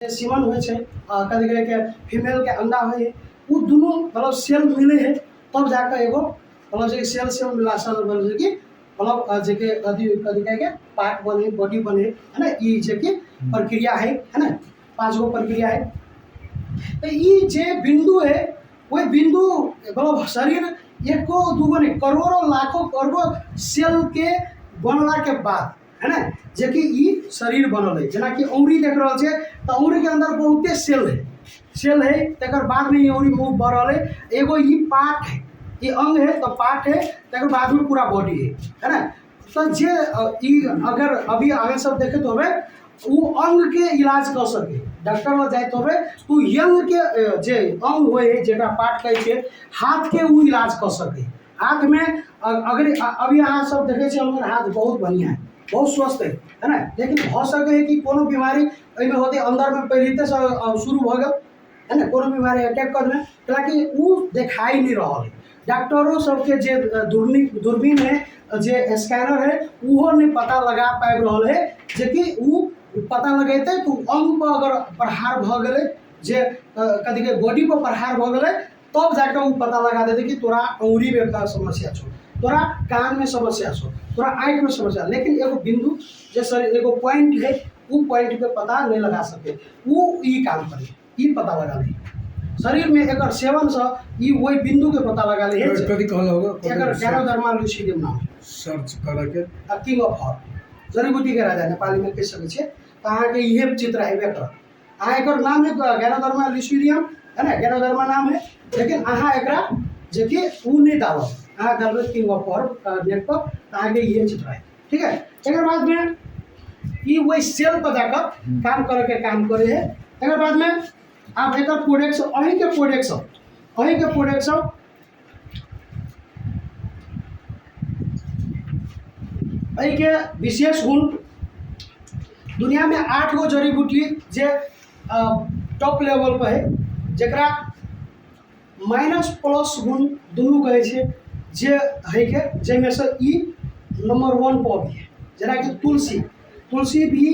Semen हो कभी कभी के फीमेल के अंडा हो वो दोनों मतलब सेल मिले है तब जाकर एगो मतलब जे सेल सेल मिलासन मतलब कि मतलब जे के अथी कथी कहे के पार्ट बने बॉडी बने है ना ये जे की प्रक्रिया है ना 5 गो प्रक्रिया है। तो ये जे बिंदु है वही बिंदु मतलब शरीर एक को दूगो नहीं करोड़ों लाखों करोड़ों सेल के बनला के बाद है ना जे कि ई शरीर बनल है। जना कि औंगरी देख रहा है तो औंगरी के अंदर बहुते सेल है तकर बाद में ये औंगरी मुंह बढ़ल है एगो ई पार्ट है ये अंग है तो पार्ट है तकर बाद में पूरा बॉडी है ना। तो जे ई अगर अभी आगे सब देखे तो हमें वो अंग के इलाज कर सके डॉक्टर में जाए तो तू यंग के जे अंग हुए जेटा पार्ट कहे छे हाथ के वो इलाज कर सके। हाथ में अगर अभी अहाँ सब देखे छे हमर हाथ बहुत बढ़िया है बहुत स्वस्थ है ना। लेकिन हो सके है कि कोनो बीमारी में होते अंदर में पहले से शुरू हो गया है ना कोनो बीमारी अटैक कर में ताकि वो दिखाई नहीं रहा है। डॉक्टरों सबके जे दूरबीन है जे स्कैनर है वो नहीं पता लगा पाबि रहा है जे कि वो पता लगेते तो अंग पर अगर प्रहार भ गए जे कथी के बॉडी पर प्रहार भ गए तब जाकर वो पता लगा देते कि तोरा अंगुरी में का समस्या छो तोरा कान में समस्या छो तोरा आँख में समस्या। लेकिन एगो बिंदु जैसे एगो पॉइंट है वो पॉइंट पे पता नहीं लगा सके वो ई काम करे ई पता लगा ले शरीर में एकर सेवन से ई वही बिंदु के पता लगा ले कथी कहल होगा एकर गैनोडर्मा लुसिडियम नाम सर्च करा के किंग ऑफ हर्ब जड़ी बूटी के राजा नेपाली में कह सके छे। तो अहाँ के इहे चित्र है बेकर अहाँ एकर नाम है गैनोडर्मा लुसिडियम है ना गैनोडर्मा नाम है। लेकिन अहाँ एकरा जे कि ऊ नहीं डालो अहाँ डालो किंग ऑफ हर्ब नेट पर अहाँ के इहे चित्र है ठीक है। एकर बाद में ई वही सेल पर जाकर काम करे है। एकर बाद में आप एकर प्रोडक्ट अही के प्रोडक्ट अही के विशेष गुण दुनिया में 8 गो जड़ी बूटी जे टॉप लेवल पर है जरा माइनस प्लस गुण दोनों कहे छे जे है के जेमे से ई नंबर 1 पर भी है। जना कि तुलसी भी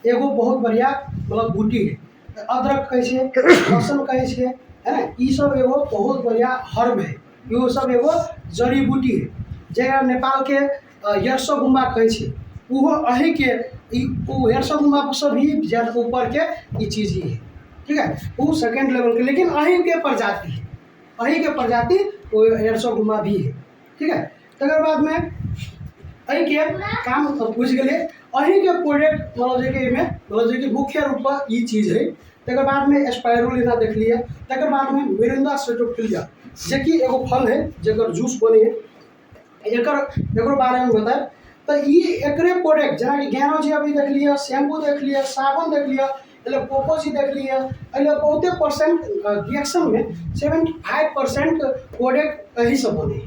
एगो बहुत बढ़िया मतलब बूटी है। अदरक कहे छे लहसुन कहे छे है ना ई सब एगो बहुत बढ़िया हर्ब है यो सब एगो जड़ी बूटी है। जरा नेपाल के यरसोगुम्बा कहे छे वो अही के यरसोगुम्बा पर से भी ज्यादा ऊपर के ये चीज ही है ठीक है वो सेकेंड लेवल के। लेकिन अही के प्रजाति है अही के प्रजाति वो यरसोगुम्बा भी है ठीक है। तकर बाद में अही के काम पूछ गए अही के प्रोडक्ट मतलब जे मुख्य रूप पर ये चीज है। तकर बाद में स्पाइरुलिना देख लिया। तकर बाद में मिरिंडा सेटोफिलिया जे कि एगो फल है जकर जूस बने है एकर बारे में बताए। तो ये एकरे प्रोडक्ट जना कि ज्ञानो जी अभी देख लिया शैम्पू देख लिया साबुन देख लिया कोकोसी देख लिया बहुते परसेंट रिएक्शन में 75% प्रोडक्ट यही सब बने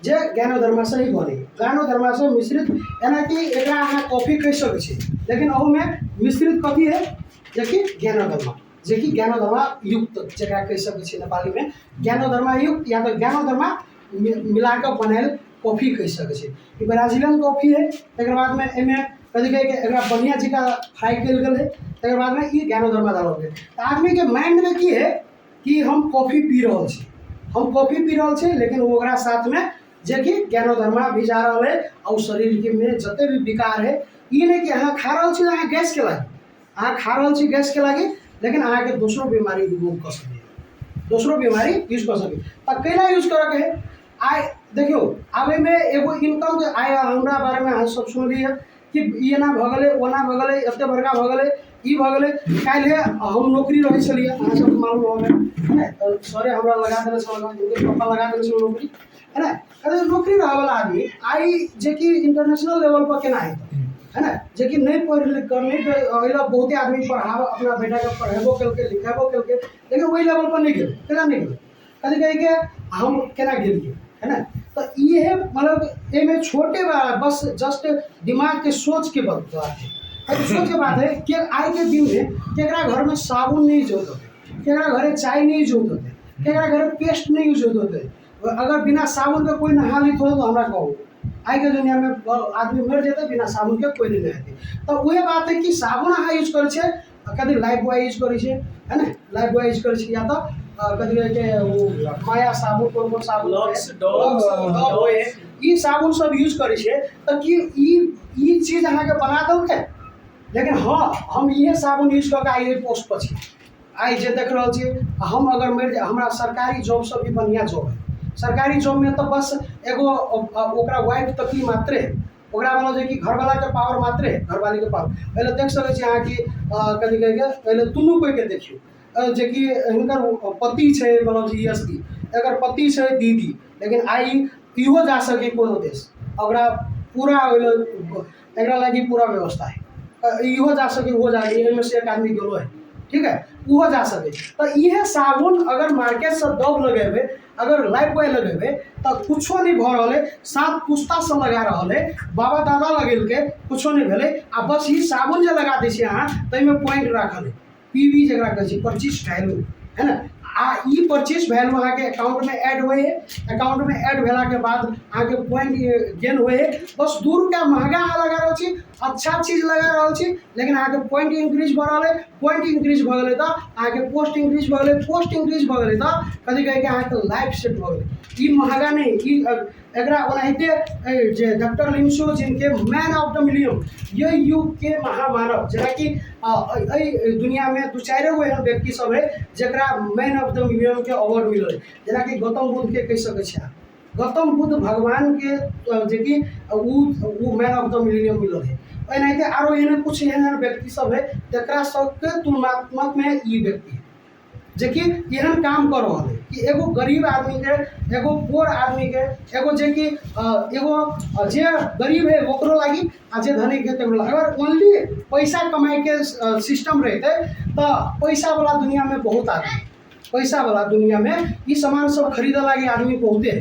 जे गैनोडर्मा से ही बने गैनोडर्मा से मिश्रित यानी कि एकरा अहाँ कॉफी कह सके छी लेकिन ओहू में मिश्रित कथी है जे कि गैनोडर्मा युक्त जरा कह सके छी नेपाली में गैनोडर्मा युक्त या तो गैनोडर्मा मिलाकर बनायल कॉफी कह सके छी। ई ब्राजीलियन कॉफी है। तकर बाद में एमे कथी कहे के एकरा बढ़िया जका फ्राई कल गेल है। तकर बाद में ई गैनोडर्मा डालल गेल तो आदमी के माइंड में की है कि हम कॉफी पी रहल छी लेकिन ओकरा साथ में जे कि गैनोडर्मा भी जा रहा है और शरीर के में जते भी विकार है ई नहीं कि अहाँ खा रहल छी अहाँ गैस के लागी अहाँ खा रहल छी गैस के लागी लेकिन अहाँ के दूसरो बीमारी रिमूव कर सके दूसरो बीमारी यूज कर सके। तो कैला यूज करे के है आय देखियो आबे में एगो इनकम के आय हमरा बारे में अहाँ सब सुन लिया कि ये ना भ गले ओना भ गले एते बड़का भ गले ई भ गले काल्हि हम नौकरी रहे छलिए अहाँ सब मालूम हो गए है ना। तो सरे हमरा लगा देने से पापा लगा देने से नौकरी है ना कहते नौकरी रहे वाला आदमी आई जे कि इंटरनेशनल लेवल पर केना है ना जे कि नहीं पढ़ लिख कर नहीं अइला बहुते आदमी पढ़ाव अपना बेटा के पढ़ेबो केलके लिखेबो केलके लेकिन वही लेवल पर नहीं गेल केना नहीं गेल कथी कहे के हम केना गेलिए है ना। तो ये मतलब एमे छोटे बस जस्ट दिमाग के सोच के बात है सोच के बात है कि आज के दिन में केकरा घर में साबुन नहीं यूज होते केकरा घर चाय नहीं यूज होते केकरा घर पेस्ट नहीं यूज होते अगर बिना साबुन के कोई नहा ली तो हमरा कहो आज के दुनिया में आदमी मर जाते बिना साबुन के कोई नहीं नहाते। तो वही बात है कि साबुन अहाँ यूज करे कथी लाइफ बॉय यूज करै छै, है ना, लाइफ बॉय यूज करै छै, या तो कथी कहै छै वो माया साबुन, कोन कोन साबुन Lux, Dove होय, ई साबुन सब यूज करै छै, तऽ कि ई चीज अहाँके बना देलकै। लेकिन हाँ, हम इहे साबुन यूज कऽ के आइ पोस्ट पर छी, आइ जे देख रहल छी। हम अगर मरि जाए, हमरा सरकारी जॉब सब भी बढ़िया जॉब है। सरकारी जॉब में तो बस एगो ओकरा वाइफ तक ही मात्रे, ओकरा वाला जे कि घरवाला के पावर मात्रे, घरवाली के पावर पहले देख सकै छी अहाँ कि कथी कहै छै, पहले दुनू कोई के देखियो, जे कि हिनकर पति छै मतलब जी एस टी, एकर पति छै दीदी, लेकिन आई इहो जा सके कोनो देश, ओकरा पूरा एकरा लागी पूरा व्यवस्था है, इहो जा सके उहो जा सके, एहिमे से एक आदमी गेलो है, ठीक है, उहो जा सके। तो इहे साबुन अगर मार्केट से डब लगेबे, अगर लाइफ बॉय लगेबे, तो कुछो नहीं भ रहल है, 7 पुस्ता से लगा रहल है, बाबा दादा लगेलके, कुछो नहीं भेले। आ बस ई साबुन जे लगा दै छी अहाँ, तइमे पॉइंट राखल है, पीवी जकरा कहै छै, परचेज वैल्यू, है ना। आ ई परचेज वैल्यू अहाँके अकाउंट में ऐड होए है, अकाउंट में ऐड भेला के बाद अहाँके पॉइंट गेन होए है। बस 2 रुपया महंगा अहाँ लगा रहल छी, अच्छा चीज लगा रहल छी, लेकिन अहाँके पॉइंट इंक्रीज भ रहल है, पॉइंट इंक्रीज भ गेलै तऽ अहाँके पोस्ट इंक्रीज भ गेलै, पोस्ट इंक्रीज भ गेलै तऽ कथी कहै के अहाँके लाइफ सेट भ गेलै। ई महंगा नहीं, ई एकरा ओनाहिते जे डॉक्टर लिंसो जिनके मैन ऑफ द मिलियन, ये युग के महामानव, जेना कि दुनिया में 2-4 गो एहन व्यक्ति सब है जकरा मैन ऑफ द मिलियन के अवार्ड मिलल है, जेना कि गौतम बुद्ध के कह सकै छी। गौतम बुद्ध भगवान के जे कि उ मैन ऑफ द मिलियन मिलल है। एनाहिते आरो एहन कुछ एहन व्यक्ति सब है जकरा सबके तुलनात्मक में ई व्यक्ति है, जे कि एहन काम कर रहा है कि एगो गरीब आदमी के, एगो पोर आदमी के, एगो जे कि एगो जे गरीब है ओकरो लागी, आ जे धनिक है तकरो लागी। अगर ओनली पैसा कमाए के सिस्टम रहते तो पैसा वाला दुनिया में बहुत आदमी, पैसा वाला दुनिया में ई सामान सब खरीदे लागी आदमी बहुते है।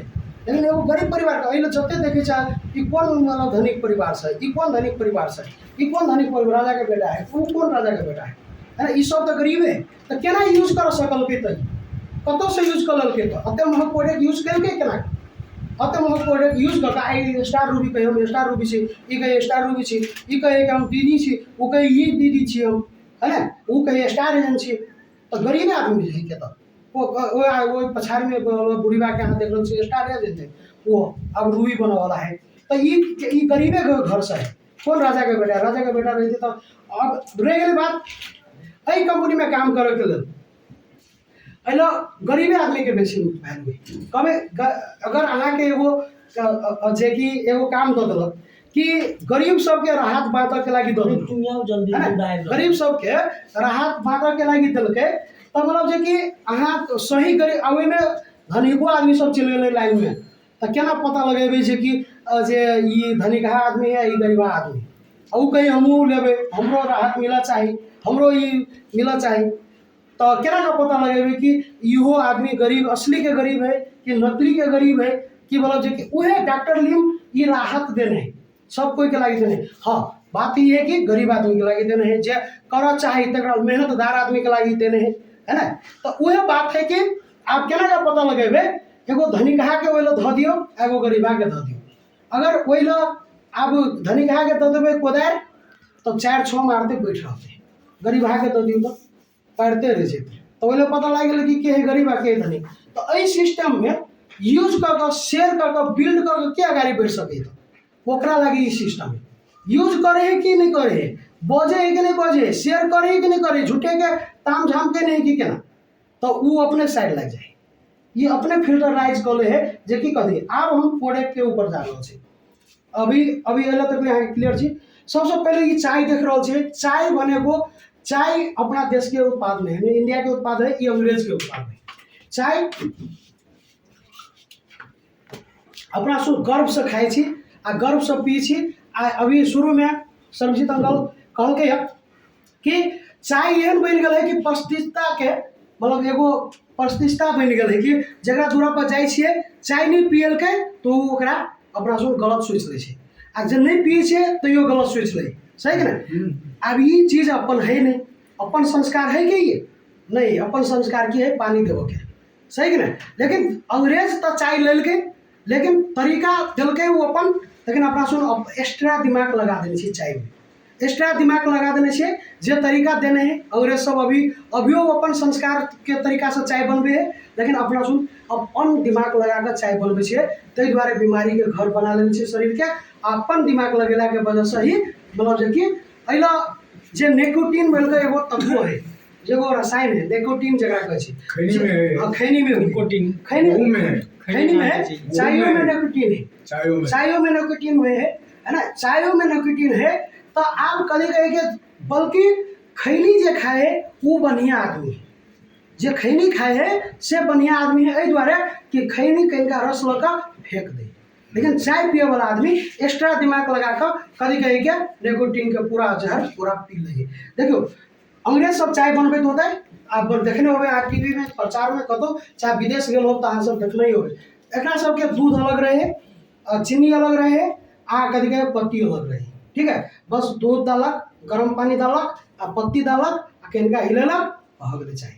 लेकिन एगो गरीब परिवार का अइले जते देखे चाहे ई कौन मतलब धनिक परिवार से, ई कौन धनिक परिवार से, ई कौन धनिक परिवार, राजा के बेटा है, वो कौन राजा के बेटा है ना, ई सब तो गरीब है। तो केना यूज कर सकलकै, तो कतौ से यूज कर ललकै, तो अते महग प्रोडक्ट यूज केलकै केना, अते महग प्रोडक्ट यूज करके आई स्टार रूबी कहे, हम स्टार रूबी छी, ई कहे स्टार रूबी छी, ई कहे कि हम दीदी छी, वो कहे ई दीदी छी हम, है ना, वो कहे स्टार एजेंट छी। तो गरीब आदमी है के तो वो पछाड़ी में बुढ़ीबा के यहाँ देख रहे छी स्टार एजेंट है, वो अब रूबी बने वाला है। तो ई गरीबे घर से है, कौन राजा के बेटा, राजा के बेटा रहते तो अब रह गई बात एहि कंपनी में काम करे के लेल, अइलो गरीबे आदमी के बेसी वैल्यू है। कभी अगर अहाँ के एगो जे कि एगो काम दऽ देलक कि गरीब सबके राहत बांटऽ के लागी दऽ देलक, गरीब सबके राहत बांटऽ के लागी देलकै, तो मतलब जे कि अहाँ सही गरीब आ ओहिमे धनिको आदमी सब चलि गेलै लाइन में, तो केना पता लगेबै जे कि जे ई धनिका आदमी है, ई गरीबा आदमी, उ कहीं हमहूँ लेबै, हमरो राहत मिलऽ चाही, हमरो ई मिलऽ चाही। तो केना का पता लगेबै कि इहो आदमी गरीब असली के गरीब है कि नकली के गरीब है, कि मतलब जे कि उहे डॉक्टर लिम ई राहत देने है, सब कोई के लागी देने है। हाँ, बात ये है कि गरीब आदमी के लागी देने है, जे करऽ चाही तकरा मेहनतदार आदमी के लागी देने है ना। तो उहे बात है कि आप केना का पता लगेबै, एगो धनिका के ओइले धऽ दियौ, एगो गरीबा के धऽ दियौ। अगर ओइले आब धनिका के दऽ देबै कोदारि तो 4-6 मारते बैठ रहते, गरीबा के दऽ दियौ तो पढ़ते रह जेते, तो ओइले पता लाग गेल कि के है गरीब आ के है धनिक। तो एहि सिस्टम में यूज कर के, शेयर कर के, बिल्ड कर के के आगाड़ी बढ़ सके, तो ओकरा लागी ई सिस्टम है। यूज करे है कि नहीं करे है, बजे है कि नहीं बजे, शेयर करे है कि नहीं करे, झूठे के ताम झाम के नहीं कि केना, तो वो अपने साइड लग जाए, ये अपने फिल्टराइज कर ले है जे कि कथी। आब हम प्रोडक्ट के ऊपर जा रहल छी, अभी एला तक यहाँ क्लियर छी। सबसे पहले ये चाय देख रहल छी, चाय बनेगो, चाय अपना देश के उत्पाद नहीं है, इंडिया के उत्पाद है, ये अंग्रेज के उत्पाद है। चाय अपना शुद्ध गर्व से खाई छी आ गर्व से पी छी। आ अभी शुरू में सरबजीत अंकल कहलकै कि चाय एहन बन गल है कि प्रतिष्ठा के मतलब एगो प्रतिष्ठा बन गल है कि जकरा दूरा पर जाइ छियै चाय नहीं पियलकै तो ओकरा अपना शुद्ध गलत सोच लै छै, आ जे नहीं पिए छै तैयो गलत सोच लै, सही कि नहीं। अब ये चीज अपन है नहीं, अपन संस्कार है कि ये नहीं, अपन संस्कार की है पानी देव के, सही कि नहीं। लेकिन अंग्रेज तो चाय लेलकै, लेकिन तरीका दिलकै वो अपन, लेकिन अपना सुन एक्स्ट्रा दिमाग लगा देने छी चाय में, एक्स्ट्रा दिमाग लगा देने से जे तरीका देने हैं अंग्रेज सब अभियो अपन संस्कार के तरीका से चाय बनबे है, लेकिन अपना सुन अपन दिमाग लगा कर चाय बनबे छे, ताहि द्वारे बीमारी के घर बना लेने छे शरीर के। अपन दिमाग लगेला के वजह से ही मतलब जे कि अइला जे निकोटीन बोल के एगो तत्व है, एगो रसायन है निकोटीन जकरा कहै छै, खैनी में है, हाँ, खैनी में निकोटीन खैनी में है, खैनी में है, चायों में निकोटीन है, चायों में निकोटीन है ना, चायों में निकोटीन है। तो आप कभी कहे कि बल्कि खैनी जे खाए वो बढ़िया आदमी है, जे खैनी खाए है से बढ़िया आदमी है, एहि द्वारे कि खैनी कहीं का रस लगा फेंक दे। लेकिन चाय पिए वाला आदमी एक्स्ट्रा दिमाग लगा कर कभी कहे कि निकोटीन के पूरा जहर पूरा पी ले। देखियो अंग्रेज सब चाय बनबे होता है, आप देखने हो टीवी में प्रचार में कतो, चाहे विदेश गए हो तो अहाँ सब देखने ही हो। एकरा सबके दूध अलग रहे, चीनी अलग रहे, आ कथी कहे पत्ती अलग रहे, ठीक है। बस दूध डालक, गर्म पानी डालक आ पत्ती डालक आ कनिका हिलेलक भग दे चाय,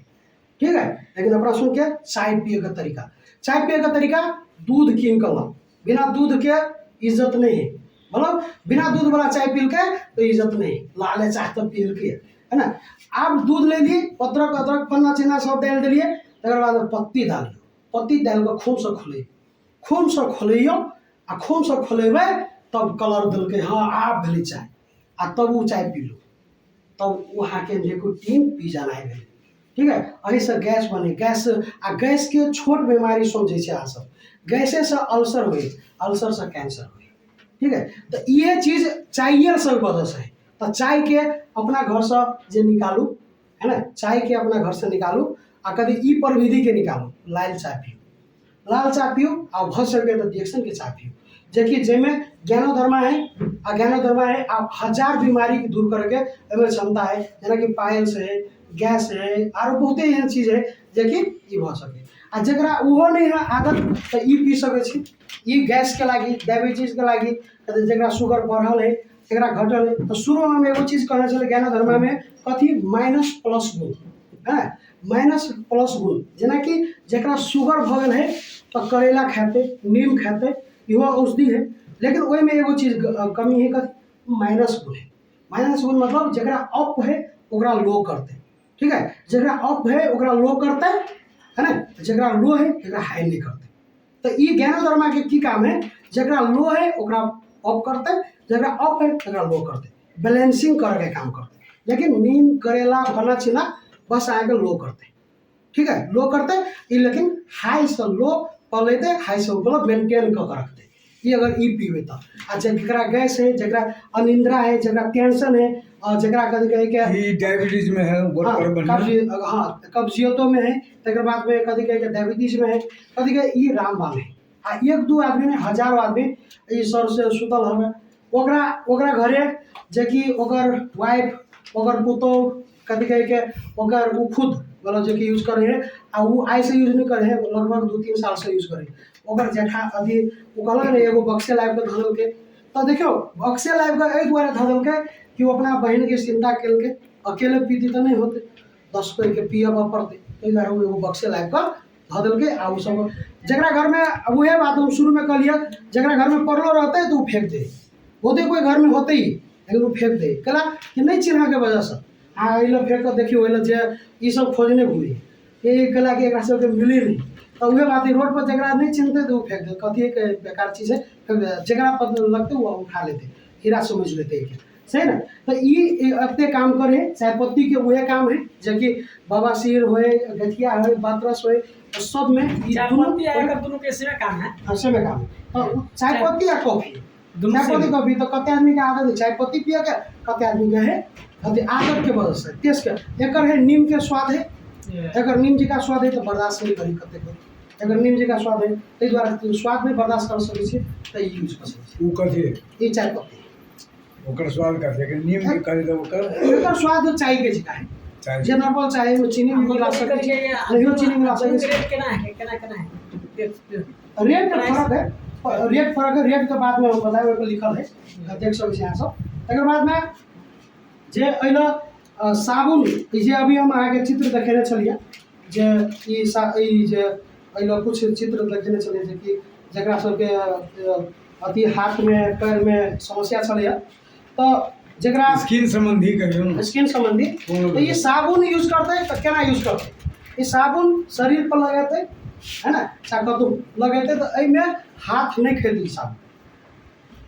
ठीक है। लेकिन अपना सुन के चाय पिए का तरीका, चाय पिए का तरीका दूध कीन कर लो, बिना दूध के इज्जत नहीं है, मतलब बिना दूध वाला चाय पी के तो इज्जत नहीं, लाले चाय तो पी के है ना। आप दूध ले लिए, अदरक अदरक पन्ना चिन्ना सब डाल दिलिए, तकर बाद पत्ती डालियो, पत्ती डाल के खूब से खोलियो आ खूब से खोलेबे तब कलर दिलके हाँ आप भेली चाय, आ तब वो चाय पी लो, तब वहाँ के निकोटीन पी जाना है, ठीक है। अही से गैस बने, गैस के छोट बीमारी समझे छे अहाँ सब, गैसे से अल्सर हुए, अल्सर से कैंसर हुए, ठीक है। तो ये चीज चाहिए सब वजह से है। तो चाय के अपना घर से जे निकालू है ना, चाय के अपना घर से निकालू आ कभी ई प्रविधि के निकालू, लाल चाय पियो आ भर सके तो डिएक्शन के चाय पियो, जेकि जेमें ज्ञानोधर्मा है आ ज्ञानोधर्मा है आ 1000 बीमारी के दूर करके एमे क्षमता है, जेना कि पाइल्स है, गैस है, और बहुते एहन चीज है जेकि ई भ सके। आ जकरा उहो नहीं है आदत तो ई पी सके छी, ई गैस के लागी, डायबिटीज के लागी, जकरा शुगर बढ़ल है, जकरा घटल है। तो शुरू में एगो चीज कहने चले ज्ञानोधर्मा में कथी माइनस प्लस गुण है, माइनस प्लस गुण, जेना कि जकरा शुगर भ गेल है तो करेला खाते, नीम खाते, इहो औषधि है। लेकिन ओहि में एगो चीज कमी है, कथी माइनस गुण है। माइनस गुण मतलब जकरा अप है ओकरा लो करते, ठीक है, जकरा अप है ओकरा लो करते है ना, जकरा लो है ओकरा हाई नहीं करते। तो ये ज्ञानोधर्मा के की काम है, जकरा लो है ओकरा अप करते, जकरा अप है ओकरा लो करते, बैलेंसिंग करके काम करते। लेकिन नीम करेला फला चिना बस आगे लो करते, ठीक है, लो करते ये, लेकिन हाई से लो कर लेते, हाई से मतलब मेंटेन कर रखते। ये अगर ई पीवे तो आ जकरा गैस है, जकरा अनिंद्रा है, जकरा टेंशन है, और जकरा कथी कहे के ई डायबिटीज में है, हाँ कब्जियतों में है, तकर बाद में कथी कहे के डायबिटीज में है, कथी कहे ई रामबाण है। आ एक दू आदमी में हजारों आदमी ई सर से सुतल हमें, ओकरा घरे जेकि ओकर वाइफ ओकर पुतौह कथी कहे के ओकर उ खुद मतलब जे कि यूज करे है, आ उ आई से यूज नहीं करे है, लगभग 2-3 साल से यूज करे। ओकर जेठा अथी उ कहलक ने एगो बक्से लाइव के धरल के, तो देखियो बक्से लाइव के एहि दुआरे धरल के कि वो अपना बहन के चिंता केल के, अकेले पीती तो नहीं होते, 10 कोई के पियब पड़ते, एहि दुआरे वो एगो बक्से लाइव के धरल के। आ उ सब जकरा घर में वह बात हम शुरू में कहलिए, जकरा घर में पड़लो रहते तो वो फेंक दे, होते कोई घर में होते ही लेकिन वो फेंक दे, कला कि नहीं चिन्हा के वजह से आ अइला फेंक कर देखियो अइला जे ई सब खोजने घूरी ये कला के एकरा सबके मिली नहीं। तो वह बात रोड पर जकरा नहीं चिन्हते तो वो फेंक दे, कथी के बेकार चीज है, जकरा पता लगते वो उठा लेते, हीरा समझ लेते सही ना। तो ये अपने काम करे, चाय पत्ती के वह काम है जो कि बवासीर होए, गठिया होए, बातरस होए, तो सब में चाय पत्ती आकर दोनों के सेम काम है, हर में काम है। तो चाय पत्ती या कॉफी, चाय पत्ती कॉफी तो कते आदमी के आदत है चाय पत्ती पिए के, कते आदमी के है अति आदत के वजह से टेस्ट के। एकर है नीम के स्वाद है, अगर नीम जी का स्वाद है तो बर्दाश्त नहीं करी कते को, अगर नीम जी का स्वाद है ताहि द्वारा स्वाद में बर्दाश्त कर सकै छै तो यूज कर सकै छै। उ कथी ई चाय पत्ती ओकर स्वाद का लेकिन नीम के करे तो ओकर एकर स्वाद चाय के जिका है, चाय जे नॉर्मल चाय में चीनी भी मिला सकै छै, नहीं चीनी मिला सकै छै। रेट केना है रेट फर्क है, रेट फर्क है, रेट के बाद में हम बताए ओपर लिखल है, देख सकै छी अहाँ सब। तकर बाद में जे अइला साबुन जे अभी हम अहाँ के चित्र देखेने छलिए, जे ई जे अइला कुछ चित्र देखेने छलिए जे कि जकरा सबके अति हाथ में पैर में समस्या छलैया, तो जरा स्किन संबंधी कहियो ना स्किन संबंधी तो ये साबुन यूज करते हैं तो केना यूज करते हैं ये साबुन शरीर पर लगाते है ना कतहु लगेते तो एहिमे हाथ नहीं खेती साबुन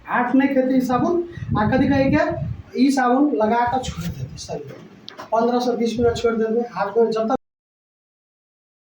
हाथ नहीं खेती साबुन आ कथी कहे के ई साबुन लगा कर छोड़ देते शरीर 15 से 20 मिनट छोड़ देते हाथ में जब तक